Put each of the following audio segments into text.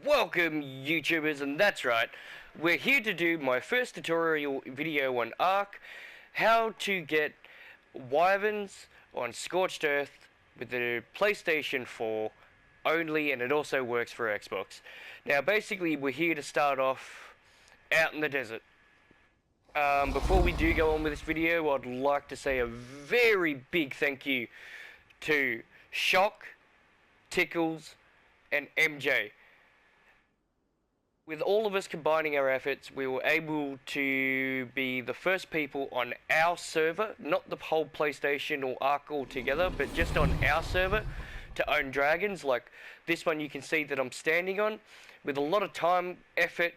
Welcome YouTubers, and that's right, we're here to do my first tutorial video on Ark, how to get wyverns on Scorched Earth with the PlayStation 4 only, and it also works for Xbox. Now basically we're here to start off out in the desert. Before we do go on with this video, I'd like to say a very big thank you to Shock, Tickles and MJ. With all of us combining our efforts, we were able to be the first people on our server, not the whole PlayStation or Ark altogether, but just on our server, to own dragons. Like this one you can see that I'm standing on, with a lot of time, effort,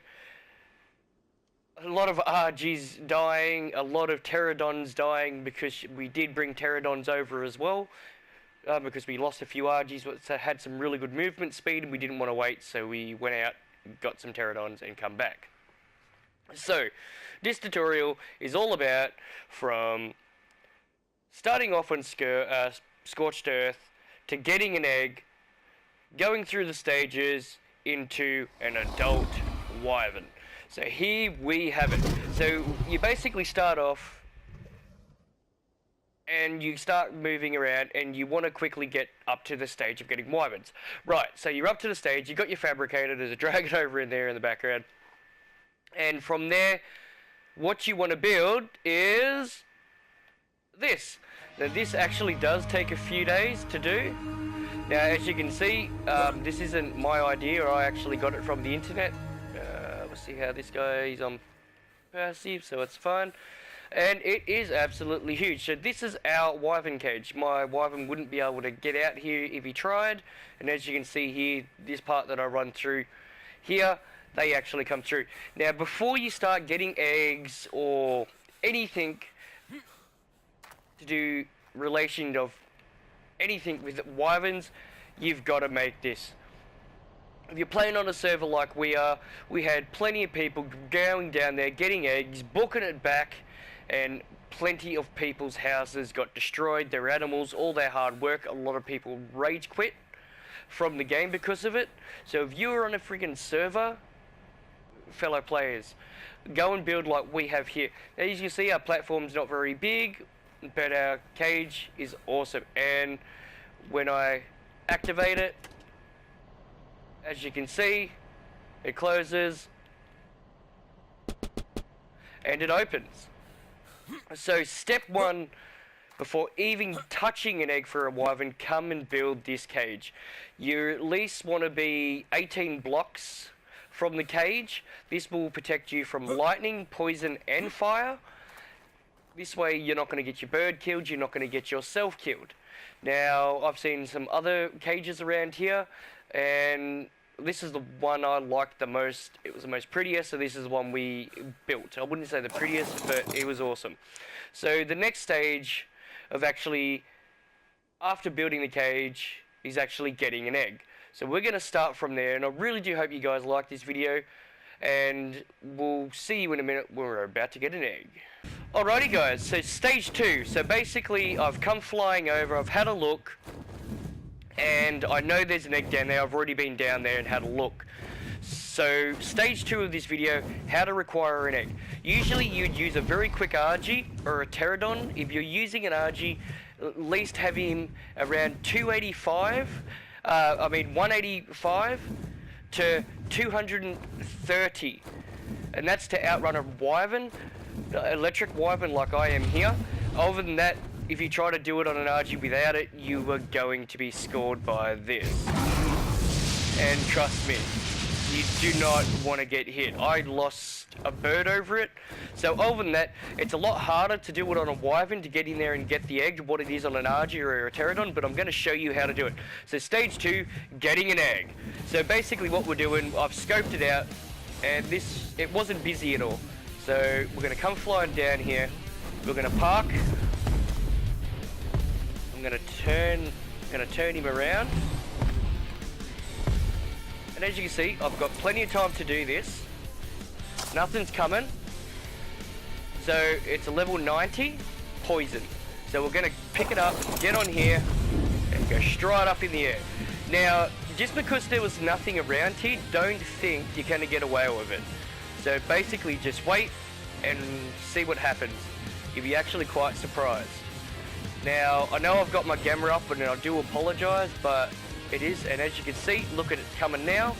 a lot of RGs dying, a lot of pterodons dying, because we did bring pterodons over as well, because we lost a few RGs that had some really good movement speed and we didn't want to wait, so we went out, got some pterodons and come back. So this tutorial is all about from starting off on Scorched Earth to getting an egg, going through the stages into an adult wyvern. So here we have it. So you basically start off and you start moving around and you want to quickly get up to the stage of getting wyverns. Right, so you're up to the stage, you got your fabricator, there's a dragon over in there in the background. And from there, what you want to build is this. Now this actually does take a few days to do. Now as you can see, this isn't my idea, I actually got it from the internet. We'll see how this goes on passive, so it's fine. And it is absolutely huge. So this is our wyvern cage. My wyvern wouldn't be able to get out here if he tried. And as you can see here, this part that I run through here, they actually come through. Now before you start getting eggs or anything to do relation of anything with wyverns, you've got to make this. If you're playing on a server like we are, we had plenty of people going down there, getting eggs, booking it back, and plenty of people's houses got destroyed, their animals, all their hard work. A lot of people rage quit from the game because of it. So if you're on a freaking server, fellow players, go and build like we have here. As you can see, our platform's not very big, but our cage is awesome. And when I activate it, as you can see, it closes and it opens. So step one, before even touching an egg for a wyvern, come and build this cage. You at least want to be 18 blocks from the cage. This will protect you from lightning, poison and fire. This way you're not going to get your bird killed, you're not going to get yourself killed. Now I've seen some other cages around here, and this is the one I liked the most. It was the most prettiest, so this is the one we built. I wouldn't say the prettiest, but it was awesome. So the next stage of actually, after building the cage, is actually getting an egg. So we're going to start from there, and I really do hope you guys like this video, and we'll see you in a minute when we're about to get an egg. Alrighty guys, so stage 2. So basically I've come flying over, I've had a look, and I know there's an egg down there. I've already been down there and had a look. So stage 2 of this video, how to require an egg. Usually you'd use a very quick RG or a pterodon. If you're using an RG, at least have him around 185 to 230, and that's to outrun a wyvern, electric wyvern like I am here. Other than that, if you try to do it on an RG without it, you are going to be scored by this. And trust me, you do not want to get hit. I lost a bird over it. So other than that, it's a lot harder to do it on a wyvern to get in there and get the egg, what it is on an RG or a pterodon, but I'm going to show you how to do it. So stage 2, getting an egg. So basically what we're doing, I've scoped it out, and it wasn't busy at all. So we're going to come flying down here, we're going to park, I'm going to turn him around, and as you can see, I've got plenty of time to do this. Nothing's coming. So it's a level 90 poison. So we're going to pick it up, get on here, and go straight up in the air. Now, just because there was nothing around here, don't think you're going to get away with it. So basically just wait and see what happens. You'll be actually quite surprised. Now, I know I've got my camera up and I do apologise, but it is, and as you can see, look at it coming now.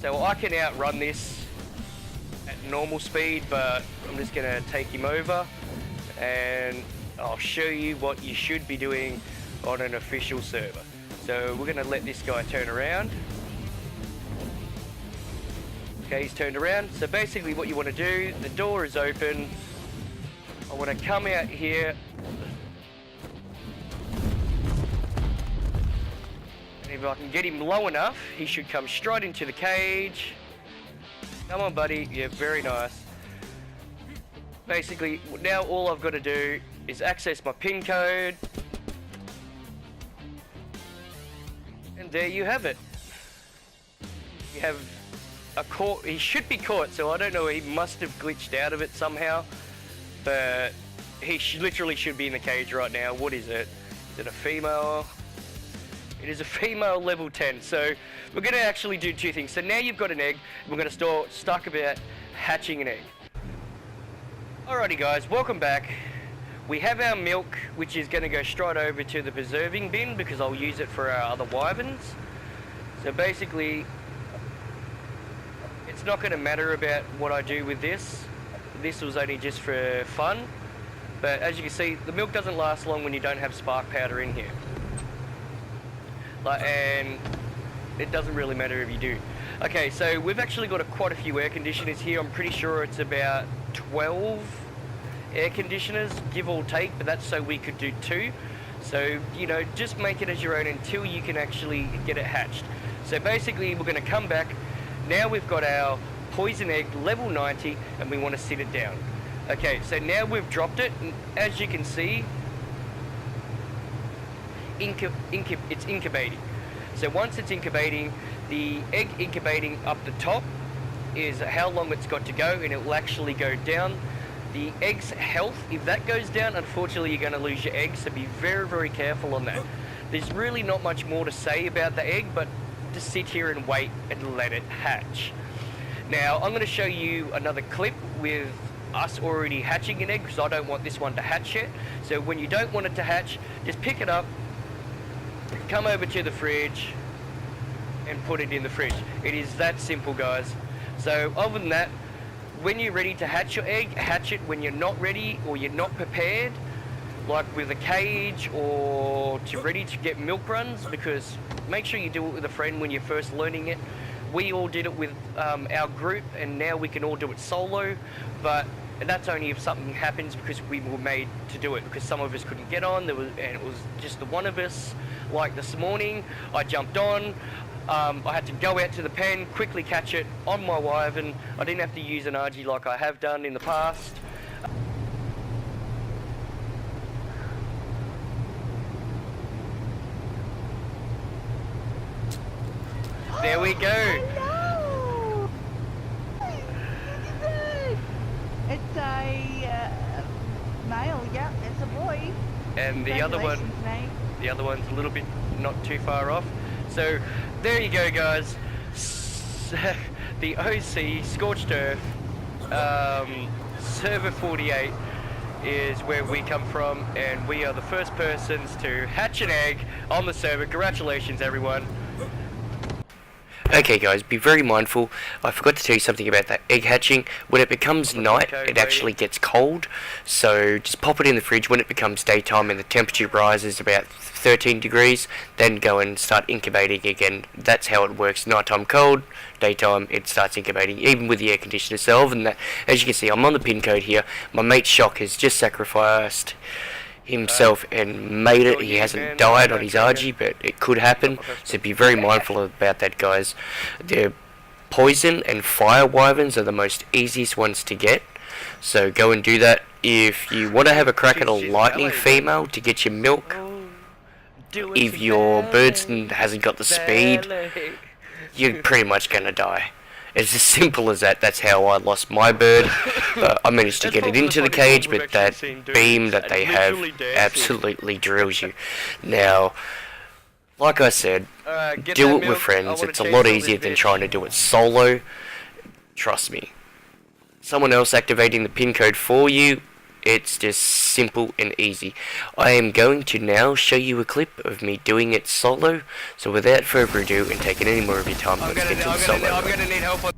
So I can outrun this at normal speed, but I'm just going to take him over and I'll show you what you should be doing on an official server. So we're going to let this guy turn around. Okay, he's turned around. So basically what you want to do, the door is open. I want to come out here. And if I can get him low enough, he should come straight into the cage. Come on, buddy. Yeah, very nice. Basically, now all I've got to do is access my pin code. And there you have it. You have a caught. He should be caught, so I don't know, he must have glitched out of it somehow. But he literally should be in the cage right now. What is it? Is it a female? It is a female level 10. So we're going to actually do two things. So now you've got an egg. We're going to start about hatching an egg. Alrighty guys, welcome back. We have our milk, which is going to go straight over to the preserving bin because I'll use it for our other wyverns. So basically, it's not going to matter about what I do with this. This was only just for fun. But as you can see, the milk doesn't last long when you don't have spark powder in here. And it doesn't really matter if you do. Okay, so we've actually got quite a few air conditioners here. I'm pretty sure it's about 12 air conditioners, give or take, but that's so we could do 2. So, you know, just make it as your own until you can actually get it hatched. So basically, we're going to come back. Now we've got our poison egg level 90 and we want to sit it down. Okay, so now we've dropped it, and as you can see, it's incubating. So once it's incubating, the egg incubating up the top is how long it's got to go, and it will actually go down. The egg's health, if that goes down, unfortunately you're going to lose your egg, so be very, very careful on that. There's really not much more to say about the egg, but just sit here and wait and let it hatch. Now, I'm going to show you another clip with us already hatching an egg, because I don't want this one to hatch yet. So when you don't want it to hatch, just pick it up, come over to the fridge, and put it in the fridge. It is that simple, guys. So other than that, when you're ready to hatch your egg, hatch it. When you're not ready or you're not prepared, like with a cage or ready to get milk runs, because make sure you do it with a friend when you're first learning it. We all did it with our group, and now we can all do it solo, but that's only if something happens, because we were made to do it, because some of us couldn't get on, and it was just the one of us. Like this morning, I jumped on, I had to go out to the pen, quickly catch it on my wyvern. I didn't have to use an RG like I have done in the past. There we go. Hello. It's a male. Yeah, it's a boy. And the other one, mate. the other one's a little bit not too far off. So there you go, guys. The OC Scorched Earth server 48 is where we come from, and we are the first persons to hatch an egg on the server. Congratulations, everyone. Okay guys, be very mindful. I forgot to tell you something about that egg hatching. When it becomes night, it actually gets cold. So just pop it in the fridge. When it becomes daytime and the temperature rises about 13 degrees, then go and start incubating again. That's how it works. Nighttime cold, daytime it starts incubating, even with the air conditioner. So other than that, as you can see, I'm on the pin code here. My mate Shock has just sacrificed himself and made it. He hasn't died on his RG, but it could happen, so be very mindful about that, guys. The poison and fire wyverns are the most easiest ones to get, so go and do that. If you want to have a crack at a lightning female to get your milk, if your bird hasn't got the speed, you're pretty much going to die. It's as simple as that. That's how I lost my bird. I managed to get it into the cage, but that beam that they have absolutely drills you. Now, like I said, Get do that it milk. with I friends. wanna It's a taste lot all easier this than bitch. trying to do it solo. Trust me. Someone else activating the pin code for you, it's just simple and easy. I am going to now show you a clip of me doing it solo. So without further ado and taking any more of your time, let's get to the solo. I'm gonna need help on.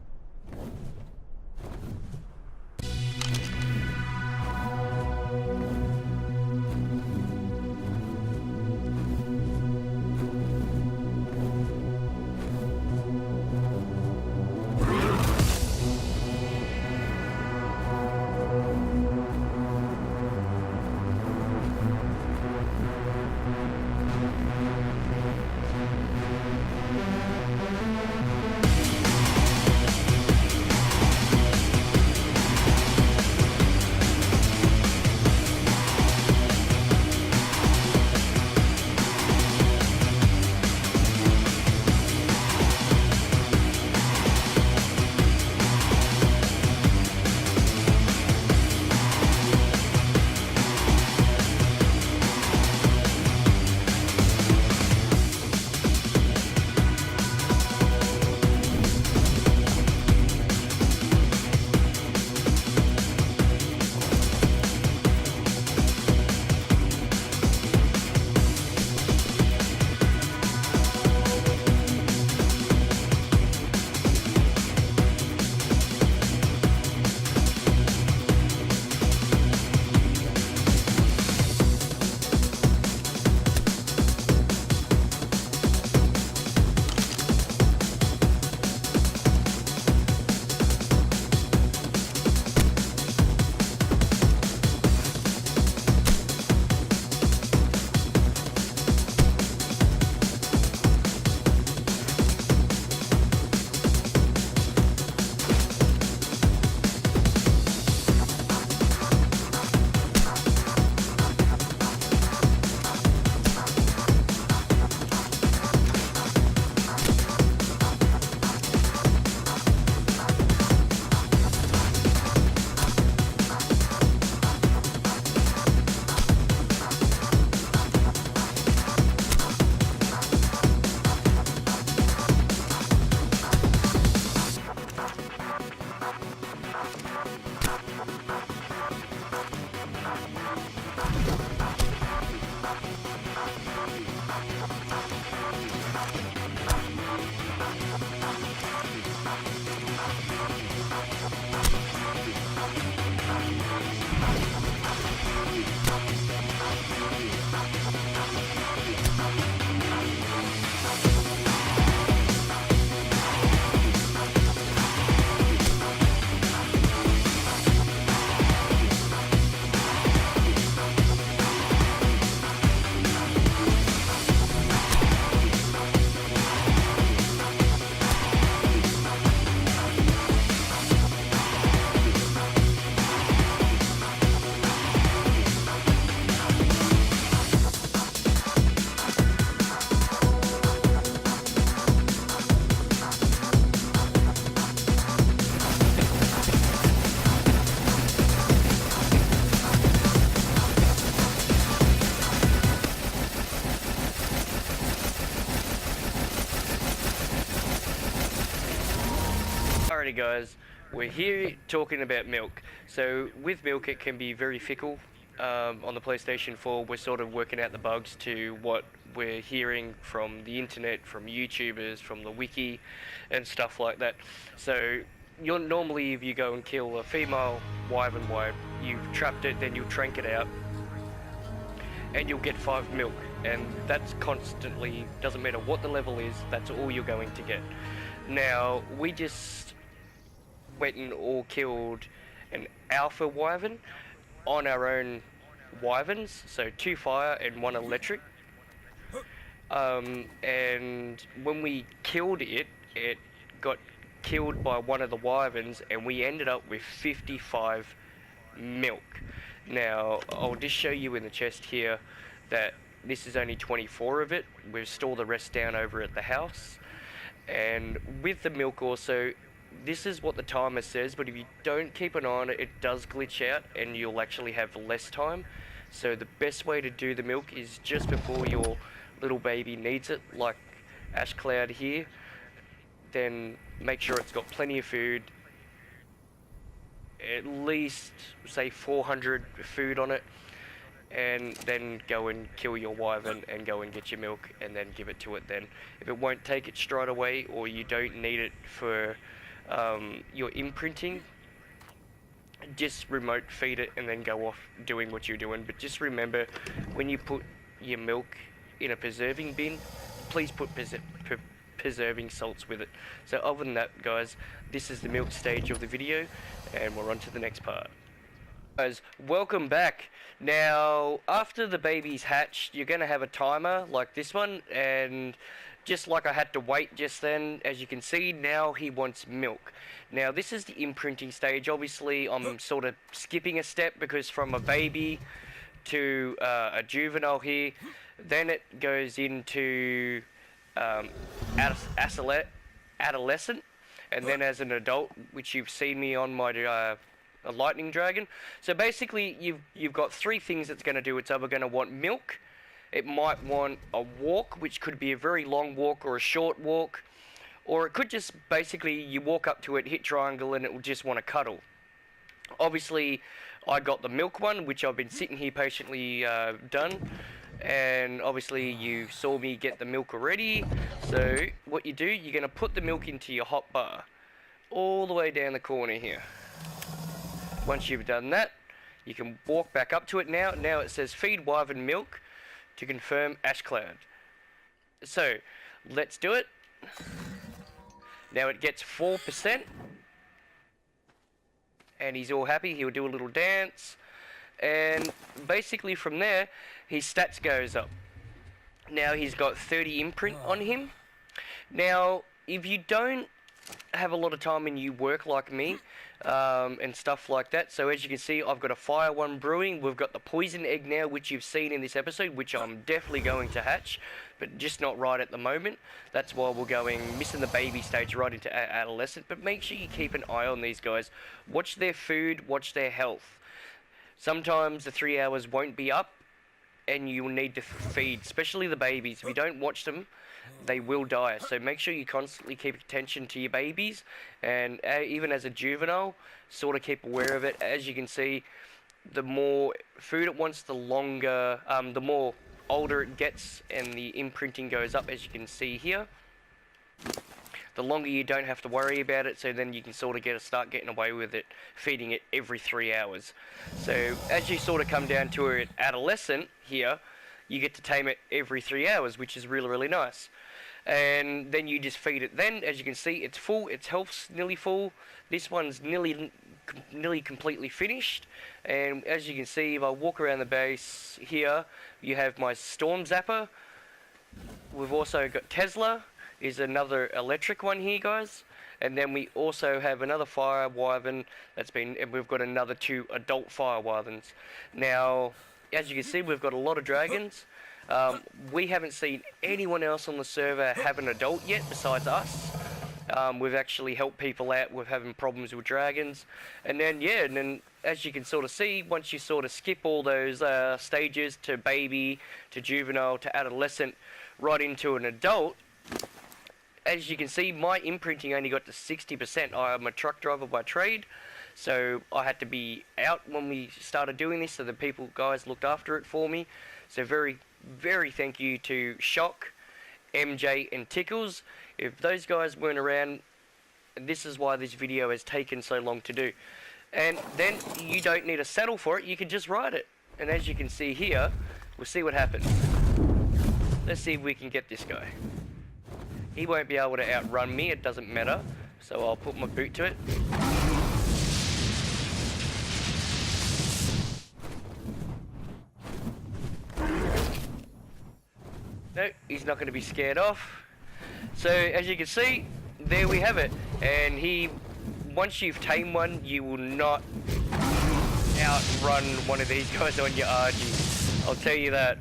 Alrighty guys, we're here talking about milk. So with milk it can be very fickle. On the PlayStation 4 we're sort of working out the bugs to what we're hearing from the internet, from YouTubers, from the wiki and stuff like that. So you're normally, if you go and kill a female wyvern, you've trapped it, then you'll trank it out and you'll get 5 milk, and that's constantly, doesn't matter what the level is, that's all you're going to get. Now we just went and all killed an alpha wyvern on our own wyverns, so 2 fire and 1 electric. And when we killed it, it got killed by one of the wyverns, and we ended up with 55 milk. Now I'll just show you in the chest here that this is only 24 of it. We've stored the rest down over at the house. And with the milk also, this is what the timer says, but if you don't keep an eye on it, it does glitch out and you'll actually have less time. So the best way to do the milk is just before your little baby needs it, like Ash Cloud here, then make sure it's got plenty of food, at least say 400 food on it, and then go and kill your wyvern and go and get your milk and then give it to it then. If it won't take it straight away, or you don't need it for your imprinting, just remote feed it and then go off doing what you're doing. But just remember, when you put your milk in a preserving bin, please put preserving salts with it. So other than that, guys, this is the milk stage of the video, and we're on to the next part. Guys, welcome back. Now, after the baby's hatched, you're going to have a timer like this one, and just like I had to wait just then, as you can see, now he wants milk. Now, this is the imprinting stage. Obviously, I'm sort of skipping a step, because from a baby to a juvenile here, then it goes into adolescent, and then as an adult, which you've seen me on my a lightning dragon. So basically, you've got three things it's going to do. It's either going to want milk, it might want a walk, which could be a very long walk or a short walk, or it could just basically you walk up to it, hit triangle, and it will just want to cuddle. Obviously, I got the milk one, which I've been sitting here patiently done, and obviously you saw me get the milk already. So what you do, you're going to put the milk into your hot bar all the way down the corner here. Once you've done that, you can walk back up to it now. Now it says feed wyvern milk to confirm Ash Cloud. So let's do it. Now it gets 4%, and he's all happy. He'll do a little dance, and basically from there his stats goes up. Now he's got 30 imprint on him. Now if you don't have a lot of time and you work like me and stuff like that, so as you can see, I've got a fire one brewing. We've got the poison egg now, which you've seen in this episode, which I'm definitely going to hatch, but just not right at the moment. That's why we're going missing the baby stage right into adolescent. But make sure you keep an eye on these guys. Watch their food, watch their health. Sometimes the 3 hours won't be up and you'll need to feed, especially the babies. If you don't watch them, they will die. So make sure you constantly keep attention to your babies, and even as a juvenile, sort of keep aware of it. As you can see, the more food it wants, the longer, the more older it gets, and the imprinting goes up, as you can see here. The longer you don't have to worry about it, so then you can sort of start getting away with it, feeding it every 3 hours. So as you sort of come down to an adolescent here, you get to tame it every 3 hours, which is really, really nice. And then you just feed it. Then, as you can see, it's full, its health's nearly full. This one's nearly completely finished. And as you can see, if I walk around the base here, you have my Storm Zapper. We've also got Tesla, is another electric one here, guys. And then we also have another fire wyvern and we've got another 2 adult fire wyverns. Now, as you can see, we've got a lot of dragons. We haven't seen anyone else on the server have an adult yet besides us. We've actually helped people out with having problems with dragons. And then, yeah, and then as you can sort of see, once you sort of skip all those stages to baby, to juvenile, to adolescent, right into an adult, as you can see, my imprinting only got to 60%. I'm a truck driver by trade, so I had to be out when we started doing this, so the guys looked after it for me. So very, very thank you to Shock, MJ and Tickles. If those guys weren't around, this is why this video has taken so long to do. And then you don't need a saddle for it, you can just ride it. And as you can see here, we'll see what happens. Let's see if we can get this guy. He won't be able to outrun me, it doesn't matter. So I'll put my boot to it. No, he's not going to be scared off. So as you can see, there we have it. And once you've tamed one, you will not outrun one of these guys on your RG. I'll tell you that.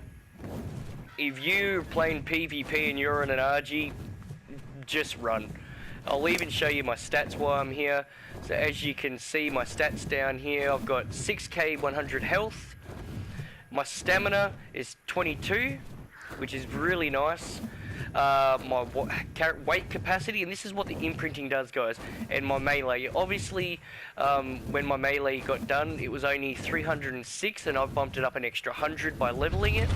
If you're playing PvP and you're on an RG, just run. I'll even show you my stats while I'm here. So as you can see, my stats down here, I've got 6k 100 health. My stamina is 22. which is really nice. My weight capacity, and this is what the imprinting does, guys, and my melee. Obviously, when my melee got done, it was only 306, and I've bumped it up an extra 100 by leveling it.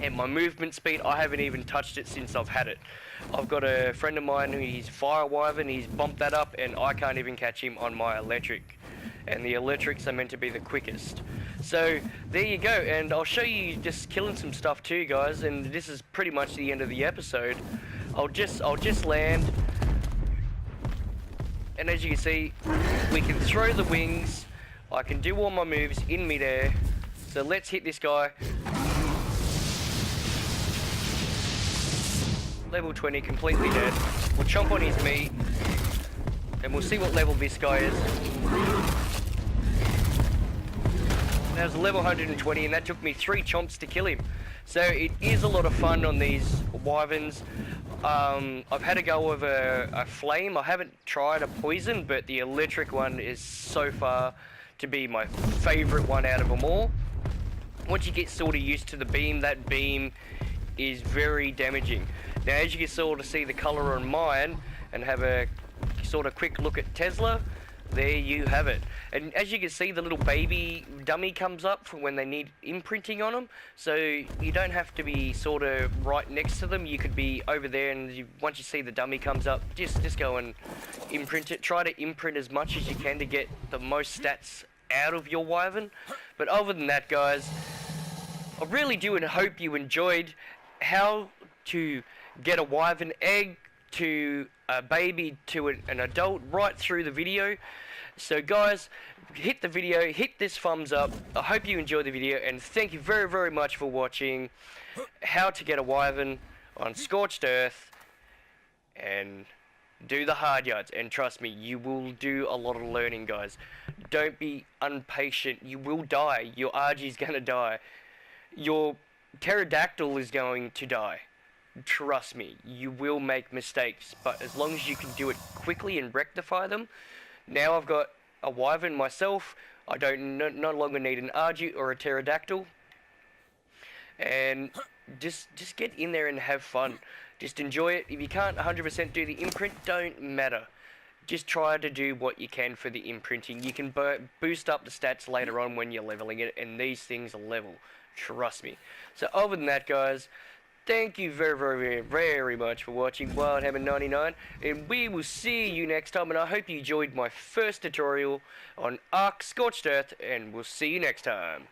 And my movement speed, I haven't even touched it since I've had it. I've got a friend of mine who he's Fire Wyvern, he's bumped that up, and I can't even catch him on my electric. And the electrics are meant to be the quickest. So there you go, and I'll show you just killing some stuff too, guys. And this is pretty much the end of the episode. I'll just land, and as you can see, we can throw the wings. I can do all my moves in midair. So let's hit this guy. Level 20, completely dead. We'll chomp on his meat, and we'll see what level this guy is. That was level 120, and that took me 3 chomps to kill him. So it is a lot of fun on these wyverns. I've had a go of a flame. I haven't tried a poison, but the electric one is so far to be my favourite one out of them all. Once you get sort of used to the beam, that beam is very damaging. Now, as you can sort of see the colour on mine, and have a sort of quick look at Tesla, there you have it. And as you can see, the little baby dummy comes up for when they need imprinting on them. So you don't have to be sort of right next to them. You could be over there, and once you see the dummy comes up, just go and imprint it. Try to imprint as much as you can to get the most stats out of your wyvern. But other than that, guys, I really do and hope you enjoyed how to get a wyvern egg to a baby to an adult right through the video. So guys, hit the video, hit this thumbs up. I hope you enjoyed the video, and thank you very, very much for watching how to get a wyvern on Scorched Earth, and do the hard yards. And trust me, you will do a lot of learning, guys. Don't be impatient. You will die. Your RG is gonna die. Your pterodactyl is going to die. Trust me, you will make mistakes, but as long as you can do it quickly and rectify them. Now I've got a wyvern myself. I don't no longer need an Argy or a pterodactyl. And just get in there and have fun. Just enjoy it. If you can't 100% do the imprint, don't matter. Just try to do what you can for the imprinting. You can boost up the stats later on when you're leveling it, and these things are level. Trust me. So other than that, guys, thank you very, very, very much for watching WildHammer99, and we will see you next time, and I hope you enjoyed my first tutorial on Scorched Earth, and we'll see you next time.